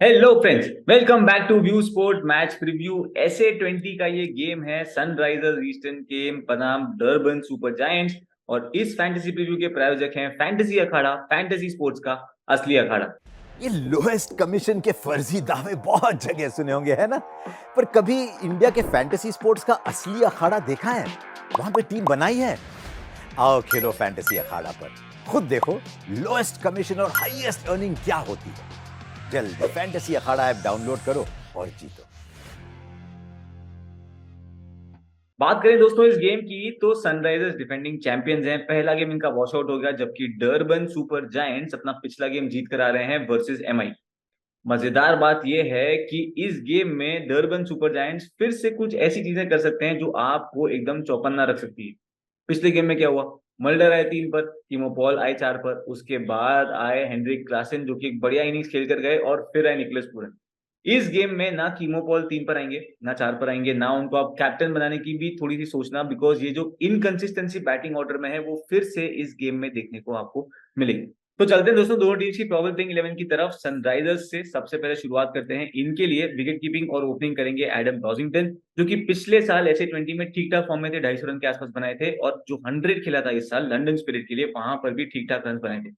Hello friends, welcome back to view sport match preview. SA20 का ये game है Sunrisers Eastern game बनाम Durban Super Giants. और इस फैंटेसी प्रीव्यू के प्रायोजक हैं फैंटेसी अखाड़ा, फैंटेसी स्पोर्ट्स का असली अखाड़ा। ये लोएस्ट कमीशन के फर्जी दावे बहुत जगह सुने होंगे, है ना? पर कभी इंडिया के फैंटेसी स्पोर्ट्स का असली अखाड़ा देखा है? वहां पे टीम बनाई है। आओ खेलो फैंटेसी अखाड़ा पर, खुद देखो लोएस्ट कमीशन और हाईएस्ट अर्निंग क्या होती है। जल्दी फैंटेसी अखाड़ा ऐप डाउनलोड करो और जीतो। बात करें दोस्तों इस गेम की तो सनराइजर्स डिफेंडिंग चैंपियंस हैं। पहला गेम इनका वॉश आउट हो गया, जबकि डरबन सुपर जायंट्स अपना पिछला गेम जीत कर आ रहे हैं वर्सेस MI। मजेदार बात यह है कि इस गेम में डरबन सुपर जायंट्स फिर से कुछ ऐसी चीजें कर सकते हैं जो आपको एकदम चौकन्ना रख सकती है। पिछले गेम में क्या हुआ? मल्डर आए 3 पर, टीमो पॉल आए 4 पर, उसके बाद आए हेनरिक क्लासन जो कि एक बढ़िया इनिंग्स खेल कर गए, और फिर आए निकलस पूरन। इस गेम में ना कीमो पॉल 3 पर आएंगे, ना 4 पर आएंगे, ना उनको आप कैप्टन बनाने की भी थोड़ी सी सोचना, बिकॉज ये जो इनकंसिस्टेंसी बैटिंग ऑर्डर में है वो फिर से इस गेम में देखने को आपको मिलेगी। तो चलते हैं दोस्तों दोनों टीम्स की प्रॉबल प्लेइंग 11 की तरफ। सनराइजर्स से सबसे पहले शुरुआत करते हैं। इनके लिए विकेट कीपिंग और ओपनिंग करेंगे एडम रॉजिंगटन, जो कि पिछले साल SA20 में ठीक ठाक फॉर्म में थे, 250 रन के आसपास बनाए थे, और जो 100 खेला था इस साल लंदन स्पिरिट के लिए, वहां पर भी ठीक ठाक रन बनाए थे।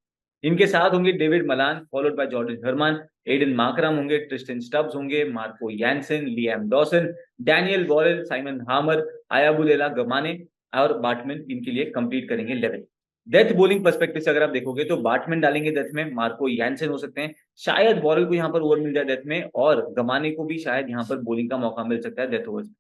इनके साथ होंगे David Malan, followed by Jordan Hermann, Aiden Markram होंगे, ट्रिस्टन स्टब्स होंगे, Marco Jansen, Liam Dawson, Daniel Worrall, Simon Harmer, Ayabulela Gqamane और बाटमैन इनके लिए कंप्लीट करेंगे 11। डेथ बॉलिंग पर्सपेक्टिव से अगर आप देखोगे तो बाटमैन डालेंगे डेथ में, मार्को यानसन हो सकते हैं, शायद वॉरेल को यहाँ पर ओवर मिल जाए डेथ में, और गमाने को भी शायद यहाँ पर बॉलिंग का मौका मिल सकता है डेथ ओवर्स में।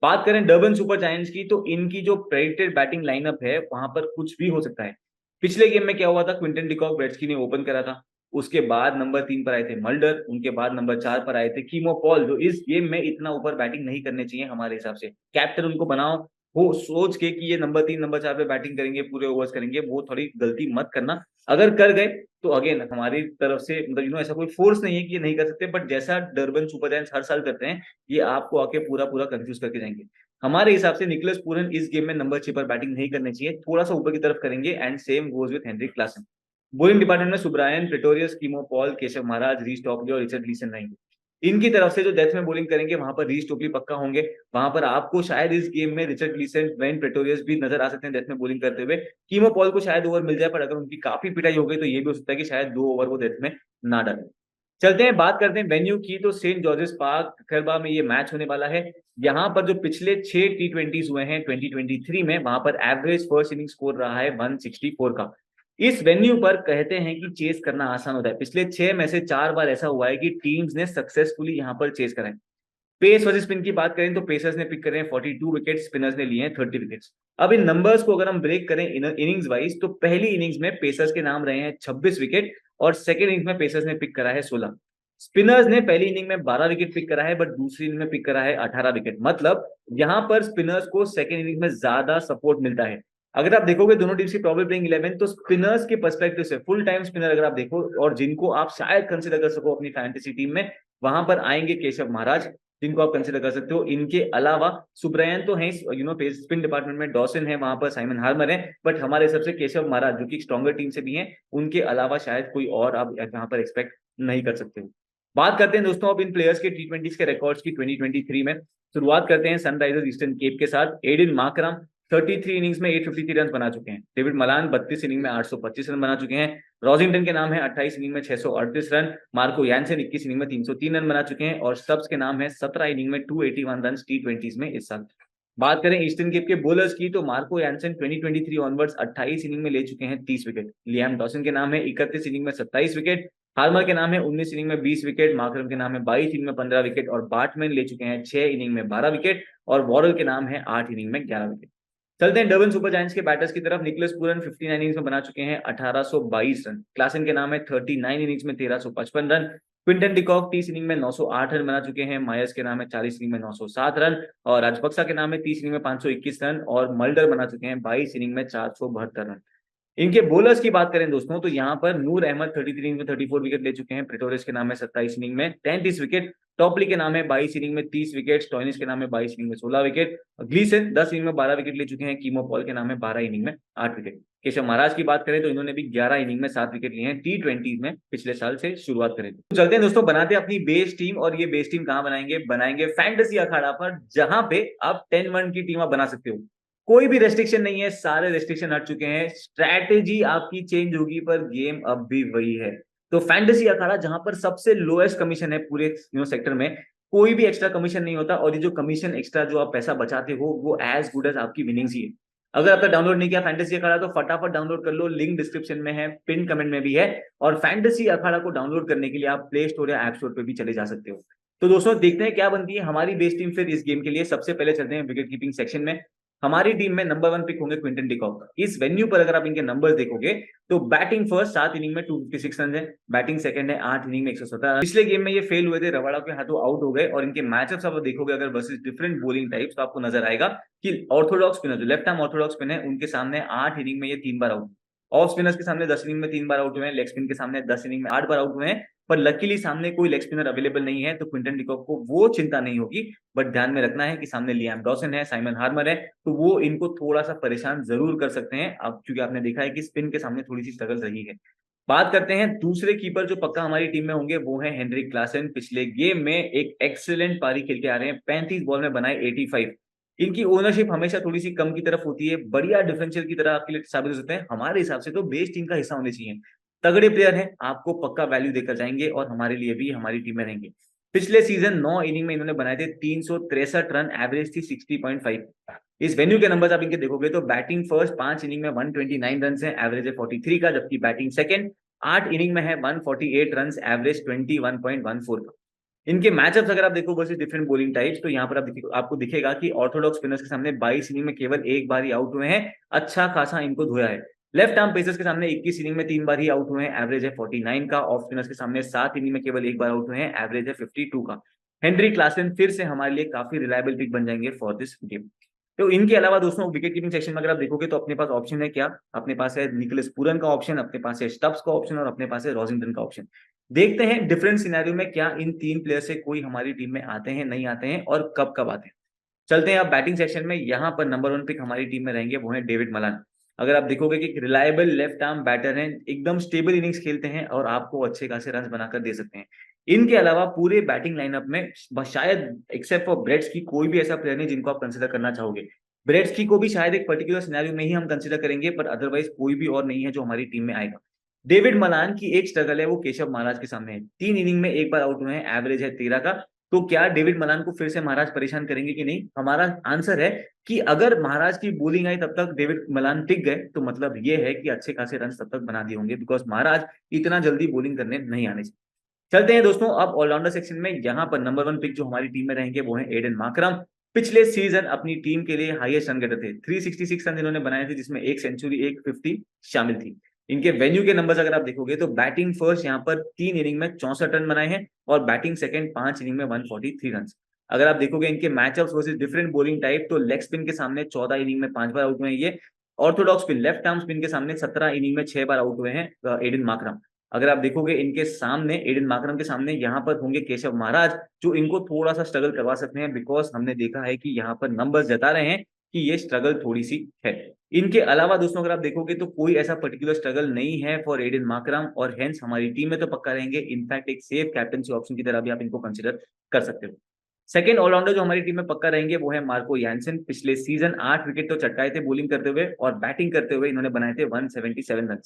बात करें डर्बन सुपर जायंट्स की तो इनकी जो प्रेडिक्टेड बैटिंग लाइनअप है वहां पर कुछ भी हो सकता है। पिछले गेम में क्या हुआ था? क्विंटन डिकॉक ब्रेट्सकी ने ओपन करा था, उसके बाद नंबर 3 पर आए थे मल्डर, उनके बाद नंबर 4 पर आए थे कीमो पॉल, जो इस गेम में इतना ऊपर बैटिंग नहीं करने चाहिए हमारे हिसाब से। कैप्टन उनको बनाओ वो सोच के कि ये नंबर 3 नंबर 4 पे बैटिंग करेंगे, पूरे ओवर्स करेंगे, वो थोड़ी गलती मत करना। अगर कर गए तो अगेन हमारी तरफ से मतलब ऐसा कोई फोर्स नहीं है कि ये नहीं कर सकते, बट जैसा डर्बन सुपर जायंट्स हर साल करते हैं, ये आपको आके पूरा पूरा कंफ्यूज करके जाएंगे। हमारे हिसाब से निकलस पूरन इस गेम में नंबर 6 पर बैटिंग नहीं करनी चाहिए, थोड़ा सा ऊपर की तरफ करेंगे, and same goes with Heinrich Klaasen. Bowling department में Subrayen, Pretorius, Keemo Paul, Keshav Maharaj, Reece Topley और रिचर्ड लीसन रहेंगे। इनकी तरफ से जो डेथ में बॉलिंग करेंगे वहां पर रीस टोपली पक्का होंगे। वहां पर आपको शायद इस गेम में रिचर्ड लीसन, वेन प्रेटोरियस भी नजर आ सकते हैं डेथ में बॉलिंग करते हुए। कीमो पॉल को शायद ओवर मिल जाए, पर अगर उनकी काफी पिटाई हो गई तो ये भी हो सकता है कि शायद 2 ओवर वो डेथ में ना डालें। चलते हैं, बात करते हैं वेन्यू की। तो सेंट जॉर्जेस पार्क खरबा में ये मैच होने वाला है। यहाँ पर जो पिछले 6 T20s हुए हैं 2023 में, वहां पर एवरेज फर्स्ट इनिंग स्कोर रहा है 164 का। इस वेन्यू पर कहते हैं कि चेस करना आसान होता है। पिछले 6 में से 4 बार ऐसा हुआ है कि टीम्स ने सक्सेसफुली यहाँ पर चेस करा है। पेस वर्सेस स्पिन की बात करें तो पेसर्स ने पिक करे हैं 42 विकेट, स्पिनर्स ने लिए हैं 30 विकेट्स। अब इन नंबर्स को अगर हम ब्रेक करें इनिंग्स वाइज, तो पहली इनिंग्स में पेसर्स के नाम रहे हैं 26 विकेट, और सेकेंड इनिंग्स में पेसर्स ने पिक करा है 16। स्पिनर्स ने पहली इनिंग में 12 विकेट पिक करा है, बट दूसरी इनिंग में पिक करा है 18 विकेट। मतलब यहां पर स्पिनर्स को सेकेंड इनिंग में ज्यादा सपोर्ट मिलता है। अगर आप देखोगे दोनों टीम्स की प्रॉबल प्लेइंग 11, तो स्पिनर्स के पर्सपेक्टिव से फुल टाइम स्पिनर अगर आप देखो, और जिनको आप शायद कंसिडर कर सको अपनी फैंटेसी टीम में, वहां पर आएंगे केशव महाराज, जिनको आप कंसिडर कर सकते हो। इनके अलावा सुब्रायन तो है, स्पिन डिपार्टमेंट में डॉसन है, वहां पर साइमन हार्मर है, बट हमारे हिसाब से केशव महाराज जो कि स्ट्रॉन्गर टीम से भी हैं, उनके अलावा शायद कोई और आप यहाँ पर एक्सपेक्ट नहीं कर सकते हो। बात करते हैं दोस्तों अब इन प्लेयर्स के T20s के रिकॉर्ड्स की 2023 में। शुरुआत करते हैं सनराइजर्स ईस्टर्न केप के साथ। एडिन मार्करम 33 इनिंग्स में 853 रन बना चुके हैं। डेविड मलान 32 इनिंग में 825 रन बना चुके हैं। रॉजिंगटन के नाम है 28 इनिंग में 638 रन। मार्को यानसन 21 इनिंग में 303 रन बना चुके हैं, और स्टब्स के नाम है 17 इनिंग में 281 रन T20s में इस साल। बात करें ईस्टर्न केप के बॉलर्स की तो मार्को यानसन 2023 ऑनवर्ड्स 28 इनिंग में ले चुके हैं 30 विकेट। लियाम डॉसन के नाम है 31 इनिंग में 27 विकेट। हार्मर के नाम है 19 इनिंग में 20 विकेट। मार्करम के नाम है 22 इनिंग में 15 विकेट, और बाटमैन ले चुके हैं 6 इनिंग में 12 विकेट, और वॉरल के नाम है 8 इनिंग में 11 विकेट। चलते हैं डर्बन सुपर जायंट्स के बैटर्स की तरफ। निकलस पूरन 59 इनिंग्स में बना चुके हैं 1822 रन। क्लासन के नाम है 39 इनिंग्स में 1355 रन। क्विंटन डिकॉक 30 इनिंग में 908 रन बना चुके हैं। मायर्स के नाम है 40 इनिंग में 907 रन, और राजपक्सा के नाम है 30 इनिंग में 521 रन, और मल्डर बना चुके हैं 22 इनिंग में 472 रन। इनके बॉलर्स की बात करें दोस्तों तो यहाँ पर नूर अहमद 33 इनिंग में 34 विकेट ले चुके हैं। प्रेटोरियस के नाम है 27 इनिंग में 33 विकेट। टॉपली के नाम है 22 इनिंग में 30 विकेट। स्टॉइनिस के नाम है 22 इनिंग में 16 विकेट। ग्लीसन 10 इनिंग में 12 विकेट ले चुके हैं। कीमो पॉल के नाम है 12 इनिंग में 8 विकेट। केशव महाराज की बात करें तो इन्होंने भी 11 इनिंग में 7 विकेट लिए हैं T20 में पिछले साल से शुरुआत करें तो चलते हैं दोस्तों, बनाते हैं अपनी बेस टीम। और ये बेस टीम कहां बनाएंगे फैंटेसी अखाड़ा पर, जहां पे आप 10-1 की टीम बना सकते हो। कोई भी रेस्ट्रिक्शन नहीं है, सारे रेस्ट्रिक्शन हट चुके हैं। स्ट्रैटेजी आपकी चेंज होगी पर गेम अब भी वही है। तो फैंटेसी अखाड़ा जहां पर सबसे लोएस्ट कमीशन है पूरे सेक्टर में, कोई भी एक्स्ट्रा कमीशन नहीं होता, और ये जो कमीशन एक्स्ट्रा जो आप पैसा बचाते हो वो एज गुड एज आपकी विनिंग्स ही है। अगर आपने डाउनलोड नहीं किया फैंटेसी अखाड़ा तो फटाफट डाउनलोड कर लो, लिंक डिस्क्रिप्शन में है, पिन कमेंट में भी है। और फैंटेसी अखाड़ा को डाउनलोड करने के लिए आप प्ले स्टोर या ऐप स्टोर पे भी चले जा सकते हो। तो दोस्तों देखते हैं क्या बनती है हमारी बेस टीम फिर इस गेम के लिए। सबसे पहले चलते हैं विकेट कीपिंग सेक्शन में। हमारी टीम में नंबर 1 पिक होंगे क्विंटन डिकॉक। इस वेन्यू पर अगर आप इनके नंबर्स देखोगे तो बैटिंग फर्स्ट 7 इनिंग में 256 रन है, बैटिंग सेकंड है 8 इनिंग में 117 रन। पिछले गेम में ये फेल हुए थे, रवाड़ा के हाथों आउट हो गए। और इनके मैचअप्स आप देखोगे अगर वर्सेस डिफरेंट बॉलिंग टाइप्स तो आपको नजर आएगा कि ऑर्थोडॉक्स स्पिनर जो लेफ्ट आर्म ऑर्थोडॉक्स स्पिन है उनके सामने 8 इनिंग में ये 3 बार आउट, ऑफ स्पिनर्स के सामने 10 इनिंग में 3 बार आउट हुए हैं, लेग स्पिन के सामने 10 इनिंग में 8 बार आउट हुए हैं। पर लकीली सामने कोई लेग स्पिनर अवेलेबल नहीं है तो क्विंटन डिकॉक को वो चिंता नहीं होगी। बट ध्यान में रखना है कि सामने लियाम डॉसन है, साइमन हार्मर है, तो वो इनको थोड़ा सा परेशान जरूर कर सकते हैं। अब क्योंकि आपने देखा है कि स्पिन के सामने थोड़ी सी स्ट्रगल रही है। बात करते हैं दूसरे कीपर जो पक्का हमारी टीम में होंगे, वो है हेनरिक क्लासन। पिछले गेम में एक एक्सीलेंट पारी खेल के आ रहे हैं, 35 बॉल में बनाए 85। इनकी ओनरशिप हमेशा थोड़ी सी कम की तरफ होती है, बढ़िया डिफरेंशियल की तरह आपके लिए साबित हो सकते हैं। हमारे हिसाब से तो बेस टीम का हिस्सा होने चाहिए। तगड़े प्लेयर हैं, आपको पक्का वैल्यू देकर जाएंगे और हमारे लिए भी हमारी टीम में रहेंगे। पिछले सीजन 9 इनिंग में इन्होंने बनाए थे 363 रन, एवरेज थी 60.5। इस वेन्यू के नंबर्स आप इनके देखोगे तो बैटिंग फर्स्ट 5 इनिंग में 129 रन है, एवरेज है 43 का। जबकि बैटिंग सेकंड 8 इनिंग में है 148 रन, एवरेज 21.14 का। इनके मैचअप्स अगर आप देखो वर्सेस डिफरेंट बॉलिंग टाइप्स तो यहाँ पर आपको दिखेगा कि ऑर्थोडॉक्स स्पिनर्स के सामने 22 इनिंग में केवल एक बार ही आउट हुए हैं, अच्छा खासा इनको धोया है। लेफ्ट आर्म पेसर्स के सामने 21 इनिंग में 3 बार ही आउट हुए हैं, एवरेज है 49 का। ऑफ स्पिनर्स के सामने 7 इनिंग में केवल एक बार आउट हुए हैं, एवरेज है 52 का। हेनरी क्लासन फिर से हमारे लिए काफी रिलायबल पिक बन जाएंगे फॉर दिस गेम। तो इनके अलावा दोस्तों विकेट कीपिंग सेक्शन में अगर आप देखोगे तो अपने पास ऑप्शन है क्या, अपने पास है निकोलस पूरन का ऑप्शन, अपने पास है स्टब्स का ऑप्शन और अपने पास है रॉजिंगटन का ऑप्शन। देखते हैं डिफरेंट सिनेरियो में क्या इन 3 प्लेयर से कोई हमारी टीम में आते हैं, नहीं आते हैं और कब कब आते हैं। चलते हैं अब बैटिंग सेक्शन में। यहाँ पर नंबर 1 पिक हमारी टीम में रहेंगे वो है डेविड मलान। अगर आप देखोगे कि रिलायबल लेफ्ट आर्म बैटर हैं, एकदम स्टेबल इनिंग्स खेलते हैं और आपको अच्छे खासे रन बनाकर दे सकते हैं। इनके अलावा पूरे बैटिंग लाइनअप में शायद एक्सेप्ट फॉर ब्रेट्स की कोई भी ऐसा प्लेयर नहीं जिनको आप कंसिडर करना चाहोगे। ब्रेट्स की को भी शायद एक पर्टिकुलर सिनेरियो में ही हम कंसिडर करेंगे, पर अदरवाइज कोई भी और नहीं है जो हमारी टीम में आएगा। डेविड मलान की एक स्ट्रगल है, वो केशव महाराज के सामने है। 3 इनिंग में एक बार आउट हुए हैं, एवरेज है 13 का। तो क्या डेविड मलान को फिर से महाराज परेशान करेंगे कि नहीं? हमारा आंसर है कि अगर महाराज की बॉलिंग आई तब तक डेविड मलान टिक गए तो मतलब ये है कि अच्छे खासे रन तब तक बना दिए होंगे, बिकॉज महाराज इतना जल्दी बॉलिंग करने नहीं आने चाहिए। चलते हैं दोस्तों अब ऑलराउंडर सेक्शन में। यहाँ पर नंबर 1 पिक जो हमारी टीम में रहेंगे वो है एडन मार्करम। पिछले सीजन अपनी टीम के लिए हाईएस्ट रन गेटर थे, 366 रन इन्होंने बनाए थे, जिसमें एक सेंचुरी एक 50 शामिल थी। इनके वेन्यू के नंबर्स अगर आप देखोगे तो बैटिंग फर्स्ट यहाँ पर 3 इनिंग में 64 रन बनाए हैं और बैटिंग सेकंड 5 इनिंग में 143 रन। अगर आप देखोगे इनके matchups versus different bowling type तो लेग स्पिन के सामने 14 इनिंग में 5 बार आउट हुए हैं ये। Orthodox spin left arm spin के सामने 17 इनिंग में 6 बार आउट हुए हैं एडन मार्करम। अगर आप देखोगे इनके सामने एडन मार्करम के सामने यहाँ पर होंगे केशव महाराज, जो इनको थोड़ा सा स्ट्रगल करवा सकते हैं, बिकॉज हमने देखा है कि यहाँ पर नंबर्स जता रहे हैं कि ये स्ट्रगल थोड़ी सी है। इनके अलावा दोस्तों अगर आप देखोगे तो कोई ऐसा पर्टिकुलर स्ट्रगल नहीं है फॉर एडन मार्करम और हेंस हमारी टीम में तो पक्का रहेंगे। इनफैक्ट एक सेफ कैप्टनसी ऑप्शन की तरह भी आप इनको कंसिडर कर सकते हो। सेकेंड ऑलराउंडर जो हमारी टीम में पक्का रहेंगे वो है मार्को यानसन। पिछले सीजन 8 विकेट तो चटकाए थे बॉलिंग करते हुए और बैटिंग करते हुए इन्होंने बनाए थे 177 रन।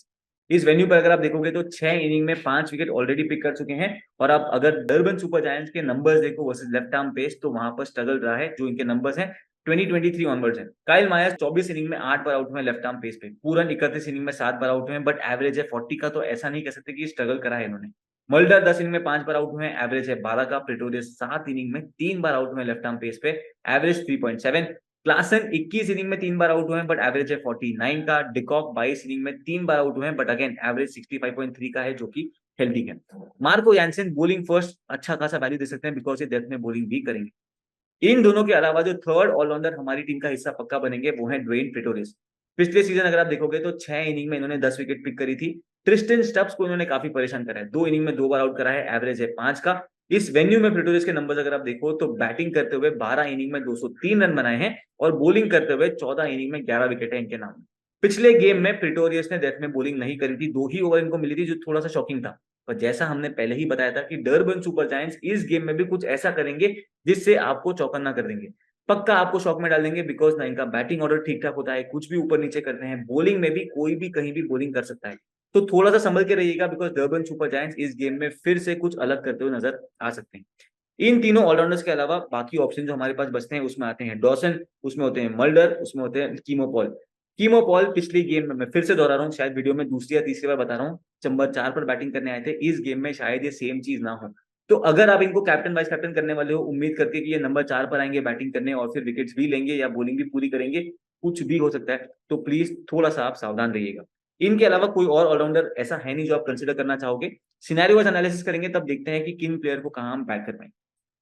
इस वेन्यू पर अगर आप देखोगे तो 6 इनिंग में 5 विकेट ऑलरेडी पिक कर चुके हैं। और आप अगर डर्बन सुपर जायंट्स के नंबर्स देखो वर्सेस लेफ्ट आर्म पेस तो वहां पर स्ट्रगल रहा है, जो इनके नंबर्स हैं 2023 ऑनवर्ड्स है। काइल मायर्स 24 इनिंग में 8 बार आउट हुए लेफ्ट आर्म पेस पे, पूरन 31 इनिंग में 7 बार आउट हुए, बट एवरेज है 40 का, तो ऐसा नहीं कह सकते कि स्ट्रगल करा है इन्होंने। मल्डर 10 इनिंग में 5 बार आउट हुए हैं, एवरेज है 12 का। प्रेटोरियस 7 इनिंग में 3 बार आउट हुए लेफ्ट आर्म पेस पे, एवरेज 3.7। क्लासन 21 इनिंग में 3 बार आउट हुए हैं बट एवरेज है 49 का। डिकॉक 22 इनिंग में 3 बार आउट हुए हैं बट अगेन एवरेज 65.3 का है, जो कि हेल्दी है। मार्को यानसन बॉलिंग फर्स्ट अच्छा खासा वैल्यू दे सकते हैं बिकॉज ये डेथ में बॉलिंग भी करेंगे। इन दोनों के अलावा जो थर्ड ऑलराउंडर हमारी टीम का हिस्सा पक्का बनेंगे वो है ड्वेन प्रेटोरियस। पिछले सीजन अगर आप देखोगे तो 6 इनिंग में इन्होंने 10 विकेट पिक करी थी। ट्रिस्टन स्टब्स को इन्होंने काफी परेशान करा है, 2 इनिंग में 2 बार आउट करा है, एवरेज है 5 का। इस वेन्यू में प्रेटोरियस के नंबर्स अगर आप देखो तो बैटिंग करते हुए 12 इनिंग में 203 रन बनाए हैं और बॉलिंग करते हुए 14 इनिंग में 11 विकेट है इनके नाम। पिछले गेम में प्रिटोरियस ने डेथ में बॉलिंग नहीं करी थी, 2 ही ओवर इनको मिली थी, जो थोड़ा सा शॉकिंग था। पर जैसा हमने पहले ही बताया था कि डरबन सुपर जायंट्स इस गेम में भी कुछ ऐसा करेंगे जिससे आपको चौकन्ना कर देंगे, पक्का आपको शॉक में डाल देंगे, बिकॉज ना इनका बैटिंग ऑर्डर ठीक ठाक होता है, कुछ भी ऊपर नीचे करते हैं, बॉलिंग में भी कोई भी कहीं भी बॉलिंग कर सकता है। तो थोड़ा सा संभल के रहिएगा, बिकॉज डरबन सुपर जायंट्स इस गेम में फिर से कुछ अलग करते हुए नजर आ सकते हैं। इन तीनों ऑलराउंडर्स के अलावा बाकी ऑप्शन जो हमारे पास बचते हैं उसमें आते हैं डॉसन, उसमें होते हैं मल्डर, उसमें होते हैं कीमो पॉल। कीमो पॉल पिछली गेम में, मैं फिर से दोहरा रहा हूँ, शायद वीडियो में दूसरी या तीसरी बार बता रहा हूँ, नंबर 4 पर बैटिंग करने आए थे, इस गेम में शायद ये सेम चीज ना हो। तो अगर आप इनको कैप्टन वाइस कैप्टन करने वाले हो, उम्मीद करके कि ये नंबर 4 पर आएंगे बैटिंग करने और फिर विकेट्स भी लेंगे या बॉलिंग भी पूरी करेंगे, कुछ भी हो सकता है, तो प्लीज थोड़ा सा आप सावधान रहिएगा। इनके अलावा कोई और ऑलराउंडर ऐसा है नहीं जो आप कंसिडर करना चाहोगे। सिनेरियो वाइज एनालिसिस करेंगे तब देखते हैं कि किन प्लेयर को कहाँ हम बैक कर पाएंगे।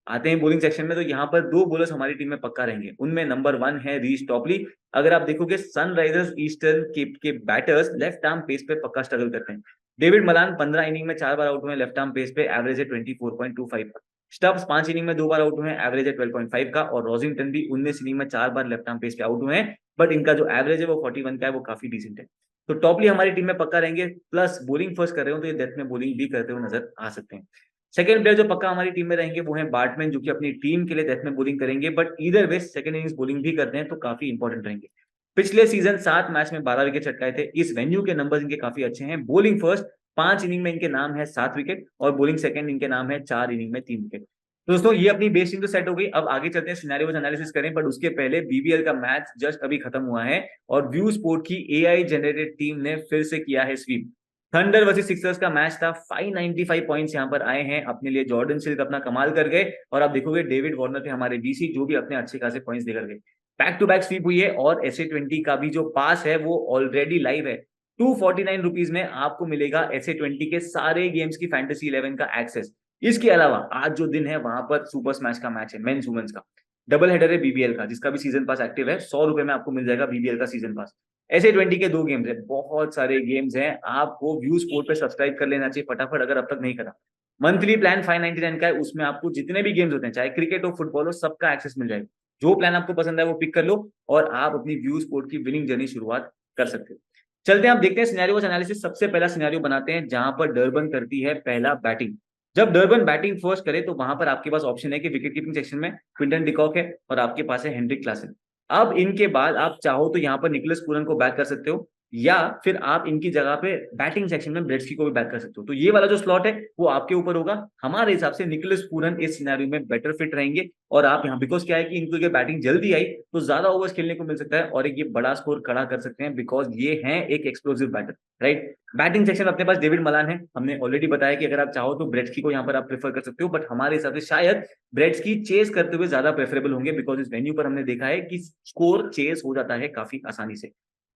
आते हैं बॉलिंग सेक्शन में, तो यहाँ पर 2 बॉलर्स हमारी टीम में पक्का रहेंगे। उनमें नंबर 1 है रीस टॉपली। अगर आप देखोगे सनराइजर्स ईस्टर्न के बैटर्स लेफ्ट आर्म पेस पे पक्का स्ट्रगल करते हैं। डेविड मलान 15 इनिंग में 4 बार आउट हुए लेफ्ट आर्म पेस पे, एवरेज है 24.25 का। स्टब्स 5 इनिंग में 2 बार आउट हुए हैं, एवरेज है 12.5 का। और रॉजिंगटन भी 19 इनिंग में 4 बार लेफ्ट आर्म पेस पे आउट हुए हैं, बट इनका जो एवरेज है वो 41 का है, वो काफी डिसेंट है। तो टॉपली हमारी टीम में पक्का रहेंगे, प्लस बॉलिंग फर्स्ट कर रहे हो तो ये डेथ में बॉलिंग भी करते हुए नजर आ सकते हैं। सेकंड प्लेयर जो पक्का हमारी टीम में रहेंगे वो है बार्टमैन, जो कि अपनी टीम के लिए डेथ में बॉलिंग करेंगे, but either way second innings bowling भी करते हैं तो काफी इंपॉर्टेंट रहेंगे। पिछले सीजन 7 मैच में 12 विकेट चटकाए थे, इस वेन्यू के नंबर्स इनके काफी अच्छे हैं। बॉलिंग फर्स्ट 5 इनिंग में इनके नाम है 7 विकेट, और बॉलिंग सेकंड इनके नाम है 4 इनिंग में 3 विकेट। तो दोस्तों ये अपनी बेस टीम तो सेट हो गई, अब आगे चलते हैं सिनेरियो एनालिसिस करें, बट उसके पहले बीबीएल का मैच जस्ट अभी खत्म हुआ है और व्यू स्पोर्ट की एआई जनरेटेड टीम ने फिर से किया है स्वीप। थंडर वर्सेस सिक्सर्स का मैच था, 595 पॉइंट्स यहाँ पर आए हैं अपने लिए, जॉर्डन सिल्क अपना कमाल कर गए, और आप देखोगे डेविड वार्नर थे हमारे डीसी, जो भी अपने अच्छे खासे पॉइंट्स देकर गए। बैक टू बैक स्वीप हुई है, और SA20 का भी जो पास है वो ऑलरेडी लाइव है। 249 रुपीज में आपको मिलेगा SA20 के सारे गेम्स की फैंटेसी 11 का एक्सेस। इसके अलावा आज जो दिन है वहां पर सुपर स्मैश का मैच है, मेंस वुमेन्स का डबल हेडर है बीबीएल का, जिसका भी सीजन पास एक्टिव है, 100 रुपए में आपको मिल जाएगा बीबीएल का सीजन पास। SA20 के 2 गेम्स है, बहुत सारे गेम्स हैं, आपको व्यू स्पोर्ट पे सब्सक्राइब कर लेना चाहिए फटाफट अगर अब तक नहीं करा। मंथली प्लान 599 का है, उसमें आपको जितने भी गेम्स होते हैं, चाहे क्रिकेट हो फुटबॉल हो, सबका एक्सेस मिल जाएगा। जो प्लान आपको पसंद है वो पिक कर लो, और आप अपनी व्यू स्पोर्ट की विनिंग जर्नी शुरुआत कर सकते हो। चलते हैं, आप देखते हैं सिनेरियो एनालिसिस। सबसे पहला सिनेरियो बनाते हैं जहां पर डरबन करती है पहला बैटिंग। जब डरबन बैटिंग फर्स्ट करे तो वहां पर आपके पास ऑप्शन है कि विकेट कीपिंग सेक्शन में क्विंटन डिकॉक है और आपके पास है हेनरिक क्लासन। अब इनके बाद आप चाहो तो यहाँ पर निकोलस पूरन को बैक कर सकते हो, या फिर आप इनकी जगह पे बैटिंग सेक्शन में ब्रेट्सकी को भी बैक कर सकते हो। तो ये वाला जो स्लॉट है वो आपके ऊपर होगा। हमारे हिसाब से निकोलस पूरन इस सिनेरियो में बेटर फिट रहेंगे, और आप यहाँ, बिकॉज क्या है कि इनको बैटिंग जल्दी आई तो ज्यादा ओवर्स खेलने को मिल सकता है और एक ये बड़ा स्कोर खड़ा कर सकते हैं, बिकॉज ये है एक explosive batter, right. Batting section अपने पास डेविड मलान है, हमने ऑलरेडी बताया कि अगर आप चाहो तो ब्रेट्सकी को यहाँ पर आप प्रेफर कर सकते हो, बट हमारे हिसाब से शायद ब्रेट्सकी चेस करते हुए ज्यादा प्रेफरेबल होंगे, बिकॉज इस वेन्यू पर हमने देखा है कि स्कोर चेस हो जाता है काफी आसानी से।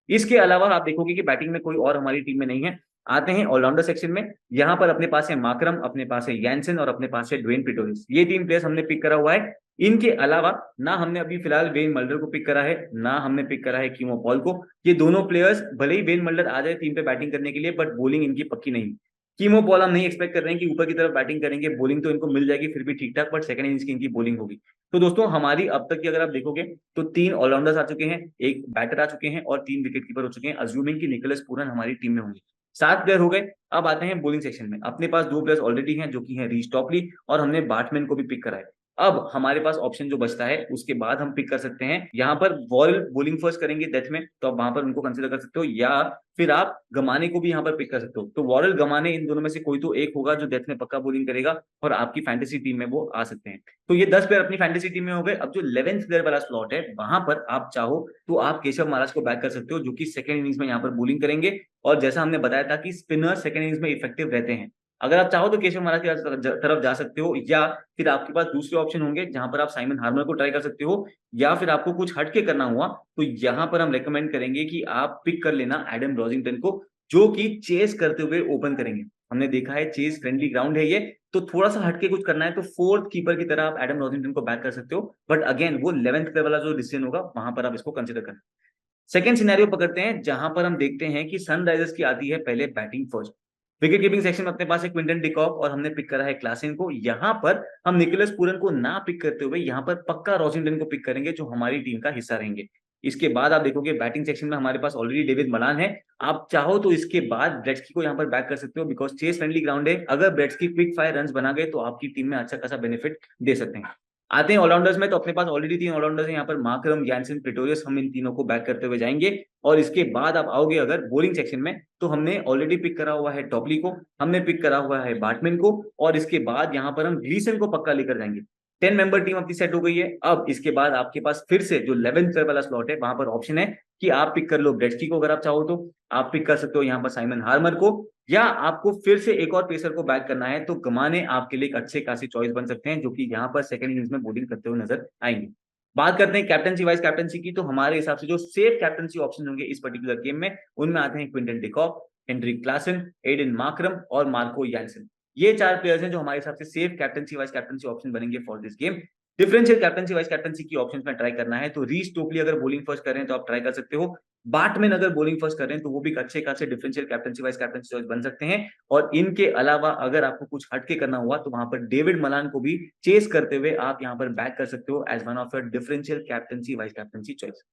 इसके अलावा आप देखोगे कि बैटिंग में कोई और हमारी टीम में नहीं है। आते हैं ऑलराउंडर सेक्शन में, यहां पर अपने पास है माकरम, अपने पास है यैनसन और अपने पास है ड्वेन प्रिटोरियस। ये 3 प्लेयर्स हमने पिक करा हुआ है। इनके अलावा ना हमने अभी फिलहाल वेन मल्डर को पिक करा है, ना हमने पिक करा है कीमो पॉल को। ये दोनों प्लेयर्स भले ही वेन मल्डर आ जाए टीम पे बैटिंग करने के लिए, बट बॉलिंग इनकी पक्की नहीं। कीमो पॉल हम नहीं एक्सपेक्ट कर रहे हैं कि ऊपर की तरफ बैटिंग करेंगे, बॉलिंग तो इनको मिल जाएगी फिर भी ठीक ठाक, बट सेकंड इनिंग्स की इनकी बॉलिंग होगी। तो दोस्तों हमारी अब तक की अगर आप देखोगे तो 3 ऑलराउंडर्स आ चुके हैं, एक बैटर आ चुके हैं और 3 विकेट कीपर हो चुके हैं, अज्यूमिंग कि निकोलस पूरन हमारी टीम में होंगे। 7 प्लेयर हो गए। अब आते हैं बॉलिंग सेक्शन में, अपने पास 2 प्लेयर्स ऑलरेडी हैं जो कि हैं रीस टॉपली, और हमने बार्टमैन को भी पिक करा है। अब हमारे पास ऑप्शन जो बचता है उसके बाद हम पिक कर सकते हैं, यहाँ पर वॉरेल बॉलिंग फर्स्ट करेंगे डेथ में, तो आप वहां पर उनको कंसिडर कर सकते हो, या फिर आप गमाने को भी यहाँ पर पिक कर सकते हो। तो वॉरेल गमाने इन दोनों में से कोई तो एक होगा जो डेथ में पक्का बॉलिंग करेगा और आपकी फैंटेसी टीम में वो आ सकते हैं। तो ये 10 प्लेयर अपनी फैंटेसी टीम में हो गए। अब जो 11th प्लेयर वाला स्लॉट है वहां पर आप चाहो तो आप केशव महाराज को बैक कर सकते हो, जो कि सेकंड इनिंग्स में यहाँ पर बॉलिंग करेंगे, और जैसा हमने बताया था कि स्पिनर सेकंड इनिंग्स में इफेक्टिव रहते हैं। अगर आप चाहो तो केशव महाराज की तरफ जा सकते हो, या फिर आपके पास दूसरे ऑप्शन होंगे जहां पर आप साइमन हार्मर को ट्राई कर सकते हो, या फिर आपको कुछ हटके करना हुआ तो यहाँ पर हम रेकमेंड करेंगे कि आप पिक कर लेना एडम रॉजिंगटन को, जो कि चेस करते हुए ओपन करेंगे। हमने देखा है चेस फ्रेंडली ग्राउंड है ये, तो थोड़ा सा हटके कुछ करना है तो 4th कीपर की तरह आप एडम रॉजिंगटन को बैक कर सकते हो, बट अगेन वो 11th प्लेयर वाला जो डिसीजन होगा वहां पर आप इसको कंसिडर करना। सेकंड सिनेरियो पकड़ते हैं जहां पर हम देखते हैं कि सनराइजर्स की आती है पहले batting first. Wicket keeping section में अपने पास है क्विंटन डिकॉक और हमने पिक करा है क्लासेन को। यहाँ पर हम निकोलस पूरन को ना पिक करते हुए यहाँ पर पक्का रॉजिंगटन को पिक करेंगे, जो हमारी टीम का हिस्सा रहेंगे। इसके बाद आप देखोगे बैटिंग सेक्शन में हमारे पास ऑलरेडी डेविड मलान है। आप चाहो तो इसके बाद ब्रेट्सकी को यहाँ पर बैक कर सकते हो, बिकॉज चेस फ्रेंडली ग्राउंड है। अगर ब्रेट्सकी क्विक फायर रन्स बना गए तो आपकी टीम में अच्छा खासा बेनिफिट दे सकते हैं। आते हैं ऑलराउंडर्स में, तो अपने पास ऑलरेडी 3 ऑलराउंडर्स हैं यहाँ पर, मार्करम, जैनसन, प्रेटोरियस। हम इन तीनों को बैक करते हुए जाएंगे। और इसके बाद आप आओगे अगर बॉलिंग सेक्शन में, तो हमने ऑलरेडी पिक करा हुआ है टॉपली को, हमने पिक करा हुआ है बाटमैन को, और इसके बाद यहाँ पर हम ग्लीसन को पक्का लेकर जाएंगे। 10 मेंबर टीम अपनी सेट हो गई है। अब इसके बाद आपके पास फिर से जो 11th वाला स्लॉट है, वहां पर ऑप्शन है कि आप पिक कर लो ब्रेट्सकी को, अगर आप चाहो तो आप पिक कर सकते हो यहाँ पर साइमन हार्मर को, या आपको फिर से एक और पेसर को बैक करना है तो गमाने आपके लिए एक अच्छे खासी चॉइस बन सकते हैं, जो कि यहाँ पर सेकंड इनिंग्स में बॉलिंग करते हुए नजर आएंगे। बात करते हैं कैप्टनसी वाइस कैप्टनसी की, तो हमारे हिसाब से जो सेफ कैप्टनसी ऑप्शन होंगे इस पर्टिकुलर गेम में, उनमें आते हैं Quinton de Kock, Heinrich Klaasen, Aiden Markram और मार्को यानसन। ये 4 प्लेयर्स हैं जो हमारे हिसाब से safe captaincy vice captaincy option बनेंगे for this game. Differential captaincy vice captaincy की ऑप्शंस में ट्राई करना है तो रीस टोपली अगर बॉलिंग फर्स्ट कर रहे हैं तो आप ट्राई कर सकते हो। बाटमैन अगर बॉलिंग फर्स्ट कर रहे हैं तो वो भी अच्छे खासे differential captaincy vice captaincy choice बन सकते हैं। और इनके अलावा अगर आपको कुछ हटके करना हुआ तो वहां पर डेविड मलान को भी चेस करते हुए आप यहां पर बैक कर सकते हो as one of your differential captaincy vice captaincy choice.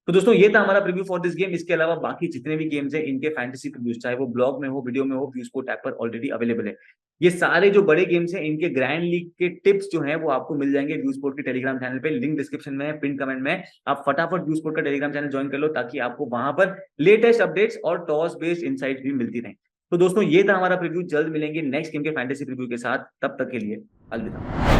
तो दोस्तों ये था हमारा प्रीव्यू फॉर दिस गेम। इसके अलावा बाकी जितने भी गेम्स हैं इनके फैंटेसी प्रीव्यूज, चाहे वो ब्लॉग में हो, वीडियो में हो, व्यू स्पोर्ट ऐप पर ऑलरेडी अवेलेबल है। ये सारे जो बड़े गेम्स हैं इनके ग्रैंड लीग के टिप्स जो हैं वो आपको मिल जाएंगे व्यू स्पोर्ट के टेलीग्राम चैनल पे, लिंक डिस्क्रिप्शन में है, पिन कमेंट में है। आप फटाफट व्यू स्पोर्ट का टेलीग्राम चैनल ज्वाइन कर लो ताकि आपको वहां पर लेटेस्ट अपडेट्स और टॉस बेस्ड इनसाइट्स भी मिलती रहें। तो दोस्तों ये था हमारा प्रीव्यू। जल्द मिलेंगे नेक्स्ट गेम के फैंटेसी प्रीव्यू के साथ, तब तक के लिए अलविदा।